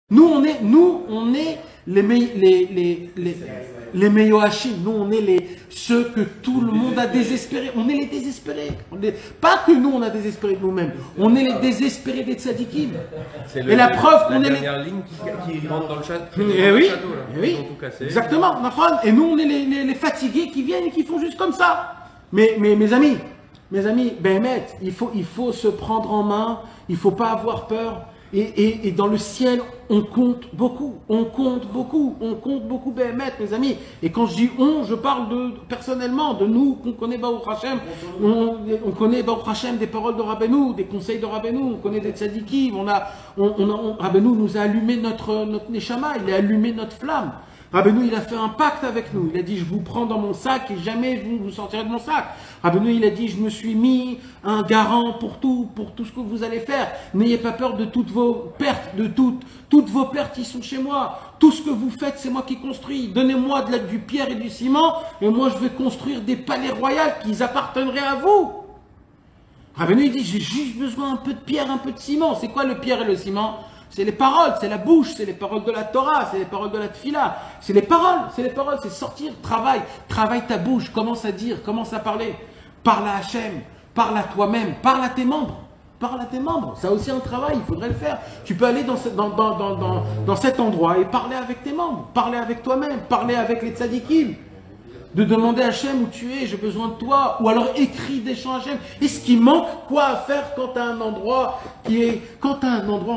Nous, on est les Meyohashim. Nous, on est ceux que tout le monde a désespérés. On est les désespérés. Pas que nous, on a désespéré de nous-mêmes. On est les désespérés des tzadikim. Et la preuve qu'on est les... ligne qui rentre dans le château. Oui, Ils ont tout cassé. exactement. Et nous, on est les fatigués qui viennent et qui font juste comme ça. Mais mes amis, Béhémet, il faut se prendre en main. Il ne faut pas avoir peur. Et dans le ciel, on compte beaucoup, Béhémet, mes amis. Et quand je dis on, je parle personnellement de nous, qu'on connaît Baruch Hashem. On connaît Baruch Hashem des paroles de Rabbeinu, des conseils de Rabbeinu, on connaît des tzadikim. Rabbeinu nous a allumé notre neshama, il a allumé notre flamme. Rabbeinu, il a fait un pacte avec nous. Il a dit, je vous prends dans mon sac et jamais vous sortirez de mon sac. Rabbeinu, il a dit, je me suis mis un garant pour tout ce que vous allez faire. N'ayez pas peur de toutes vos pertes, toutes vos pertes, ils sont chez moi. Tout ce que vous faites, c'est moi qui construis. Donnez-moi du pierre et du ciment et moi, je vais construire des palais royaux qui appartiendraient à vous. Rabbeinu, il dit, j'ai juste besoin un peu de pierre, un peu de ciment. C'est quoi le pierre et le ciment? C'est les paroles, c'est la bouche, c'est les paroles de la Torah, c'est les paroles de la Tfila. C'est les paroles, c'est sortir, travaille ta bouche, commence à dire, commence à parler. Parle à Hachem, parle à toi-même, parle à tes membres. Ça aussi un travail, il faudrait le faire. Tu peux aller dans cet endroit et parler avec tes membres, parler avec toi-même, parler avec les tzadikim. De demander à Hachem où tu es, j'ai besoin de toi, ou alors écris des chants à Hachem. Est-ce qu'il manque quoi à faire quand tu as un endroit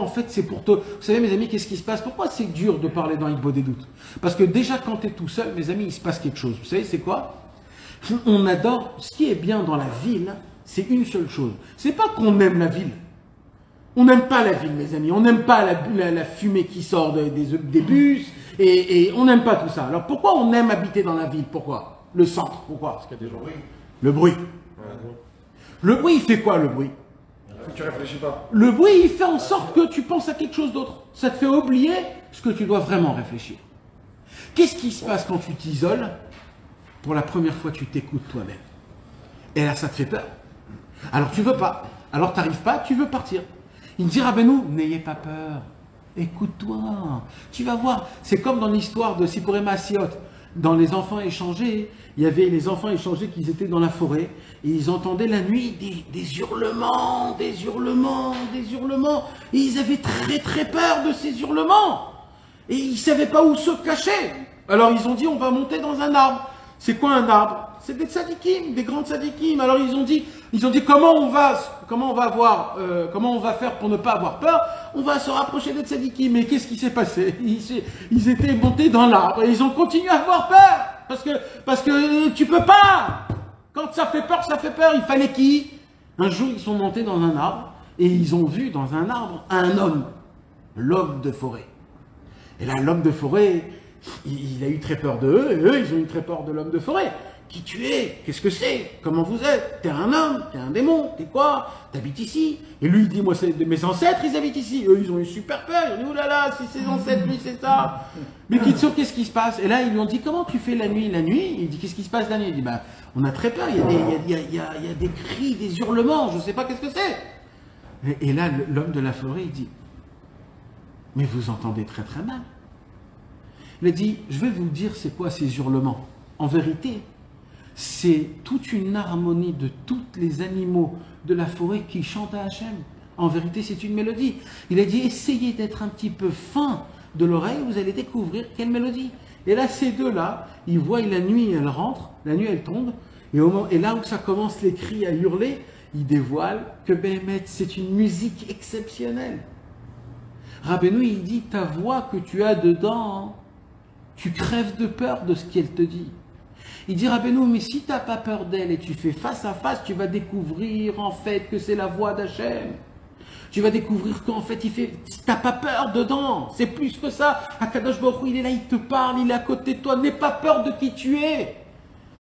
en fait, c'est pour toi. Vous savez, mes amis, qu'est-ce qui se passe? Pourquoi c'est dur de parler dans Igbo des doutes? Parce que déjà, quand tu es tout seul, mes amis, il se passe quelque chose. Vous savez, c'est quoi? On adore, ce qui est bien dans la ville, c'est une seule chose. C'est pas qu'on aime la ville. On n'aime pas la ville, mes amis. On n'aime pas la fumée qui sort des bus. Et on n'aime pas tout ça. Alors pourquoi on aime habiter dans la ville? Pourquoi? Le centre, pourquoi? Parce qu'il y a des gens. Le bruit. Le bruit, il fait quoi, le bruit? Il faut que tu réfléchis pas. Le bruit, il fait en sorte que tu penses à quelque chose d'autre. Ça te fait oublier ce que tu dois vraiment réfléchir. Qu'est-ce qui se passe quand tu t'isoles? Pour la première fois, tu t'écoutes toi-même. Et là, ça te fait peur. Alors tu veux pas. Alors tu n'arrives pas, tu veux partir. Il dit, Rabbeinu, n'ayez pas peur. Écoute-toi, tu vas voir. C'est comme dans l'histoire de Sipuré Maasiot. Dans les enfants échangés, il y avait les enfants échangés qui étaient dans la forêt et ils entendaient la nuit des hurlements. Et ils avaient très peur de ces hurlements. Et ils ne savaient pas où se cacher. Alors ils ont dit, on va monter dans un arbre. C'est quoi un arbre? C'est des tzadikim, des grands tzadikim. Alors ils ont dit comment on va faire pour ne pas avoir peur? On va se rapprocher des tzadikim. Mais qu'est-ce qui s'est passé? Ils étaient montés dans l'arbre et ils ont continué à avoir peur. Parce que tu peux pas. Quand ça fait peur, ça fait peur. Il fallait qui? Un jour, ils sont montés dans un arbre et ils ont vu dans un arbre un homme, l'homme de forêt. Et là, l'homme de forêt, il a eu très peur de eux et eux, ils ont eu très peur de l'homme de forêt. Qui tu es? Qu'est-ce que c'est? Comment vous êtes? T'es un homme? T'es un démon? T'es quoi? T'habites ici? Et lui, il dit, moi, c'est mes ancêtres, ils habitent ici. Eux, ils ont eu super peur. Ils ont dit, oulala, si ses ancêtres, lui, c'est ça. Mais Kitsour, qu'est-ce qui se passe? Et là, ils lui ont dit, comment tu fais la nuit? La nuit, il dit, qu'est-ce qui se passe la nuit? Il dit, bah, on a très peur. Il y a des cris, des hurlements. Je sais pas qu'est-ce que c'est. Et là, l'homme de la forêt, il dit, mais vous entendez très mal. Il a dit, je vais vous dire c'est quoi ces hurlements. En vérité, c'est toute une harmonie de tous les animaux de la forêt qui chantent à Hachem. En vérité, c'est une mélodie. Il a dit, essayez d'être un petit peu fin de l'oreille, vous allez découvrir quelle mélodie. Et là, ces deux-là, ils voient la nuit, elle rentre, la nuit, elle tombe, et là où ça commence les cris à hurler, ils dévoilent que Béhémet, c'est une musique exceptionnelle. Rabbeinu, il dit, ta voix que tu as dedans, tu crèves de peur de ce qu'elle te dit. Il dit, Rabbeinu, mais si tu n'as pas peur d'elle et tu fais face à face, tu vas découvrir en fait que c'est la voix d'Hachem. Tu vas découvrir qu'en fait, tu n'as pas peur dedans. C'est plus que ça. Akadosh Baruch Hu, il est là, il te parle, il est à côté de toi. N'aie pas peur de qui tu es.